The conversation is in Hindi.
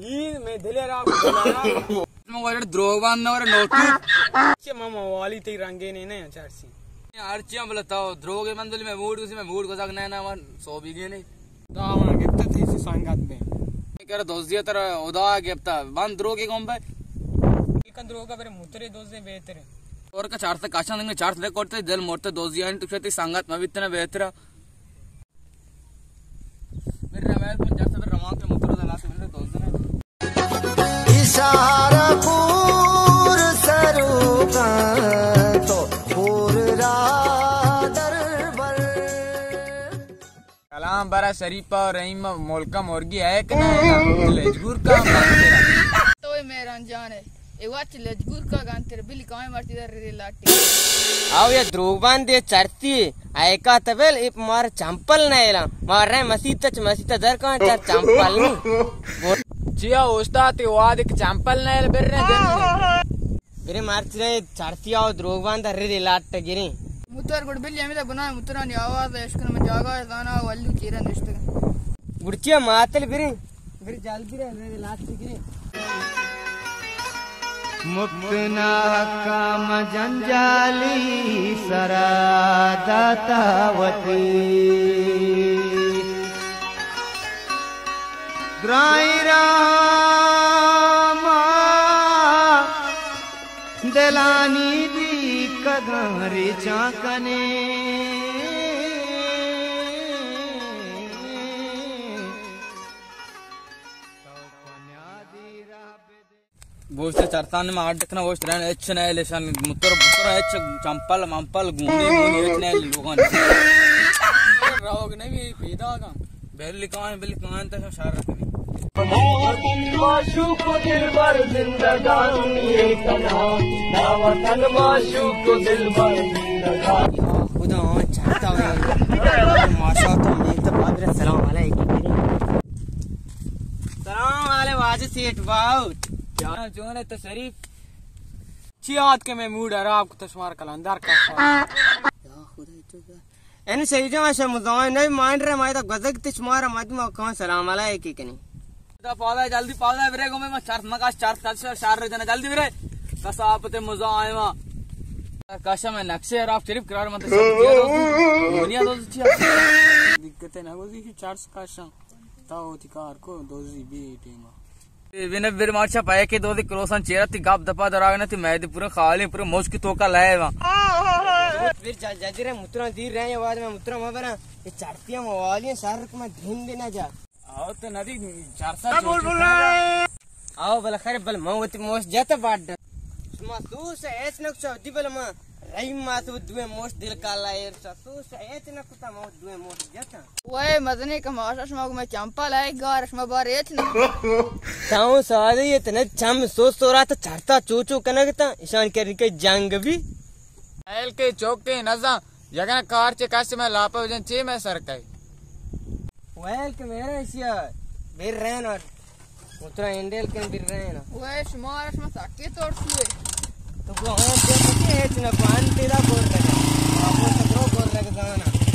ये मैं दिलेरा मैं द्रोगबान ना नोटू चे मामा वाली ते रंगे ने चारसी आरचिया बोलताओ द्रोगे मंदुल में मूड उसी में मूड को सकना है ना वन 100 बीघे नहीं दावा गिफ्ट थी से संगत में कर दोस्तिया तरह उदा गिफ्ट बंद द्रोगे कौन पे इकन द्रोगा पर मुतरे दोस्त बेहतर और का चार तक काशा ने चार तक करते दिल मोड़ते दोस्तिया तो खेती संगत में इतना बेहतर मेरे रवायत पर जाते फिर रवा के मुतरो दला से मेरे दोस्त ने इशारा पूर सरूका तो पूर दरबार कलाम बरा शरीफा और रहीम मोलका मुर्गी है कि नहीं लजगुर का तो मेरा अनजान है ये वाच लजगुर का गान तेरे बिल्ली काहे मारती दर रे लाटी आओ ये द्रोगबान दे चरती ऐका तबेल इप मार चंपल नैला मार रहे मसीत दर का चार चंपल नहीं जिया उस्ताद ते वाद एक चंपल नैल बेरने दिन बेरे मारती रहे चरती आओ द्रोगबान दर रे लाट गिरी मुतर गुड बिल्ली हमें गुना मुतरा नी आवाज एस्कन में जागा है गाना वल्लू चीरन इष्ट गुड़चिया मातल बिरे बिरे जल्दी रे लाट गिरी मुक्तना काम जंजाली सरादातावती द्राई रामा दलानी दी कगारे चाकने गोश्त चरतान में आठ देखना गोश्त रहने अच्छे नहीं लेशन मुतर मुतर अच्छे चंपल मंपल घूमने घूमने अच्छे नहीं लोगों ने राहोग नहीं भी पैदा का बेली कान तक शार रखनी वतन माशूक दिल भर जिंदगानी वतन माशूक दिल भर जिंदगानी खुदा चाहता है माशा तो मैं तो बादरे सलाम अलैकुम सलाम वाले वाज सेठ बाउट क्या जो है तो शरीफ चियात के मैं मूड है आपको तस्मार कलंदर का एन सही जो ऐसे मुदाई नहीं मान रहे मैं तो गजक तस्मार मत कौन सलाम अलैकुम कनी तो पौधा जल्दी पौधा बिरे को मैं चार मकाश चार शार रे जना जल्दी बिरे कसापते मुजा आएवा काशा में नक्शे आप शरीफ करार मत सब किया दोस्त दुनिया दोस्त चिया दिक्कत है ना वो की चार्ज काशा ताओ अधिकार को दोजी बेटेगा विने बिर मारचा पाए के दो क्रोसन चेहरा ती गाप दपा दरागना ती मैं पूरा खाली पूरा मौज की तोका लाए वहां फिर जल्दी रे मुतरा दी रहे आवाज में मुतरा मबना ये चढ़तियां वालियां सार को मैं ढूंढ देना जा आओ तो नदी चारसा बोल आओ बल खैर बल मौत मोस जाता बाड सुमा तू से ऐस न कुछ दी बल म रही मात दुए मोस दिल का लायर सा तू से ऐस न कुछ मौत दुए मोस जाता ओए मदने का माशा मग में चंपल है गारस में बार एच न ताऊ सादे ये तने चम सो रहा था चढ़ता चूचू कनगता ईशान कर के जंग भी एल के चौक के नजा जगह कार चे काश में लापा वजन चे में सरकाई वेल के मेरा इसिया बिर रहन और उतरा इंडेल के बिर रहन ओए शुमारस में ताके तोड़ सुए तो वो हम देख के एच न पान तेरा बोल रहा है आपको तो बोल रहा है गाना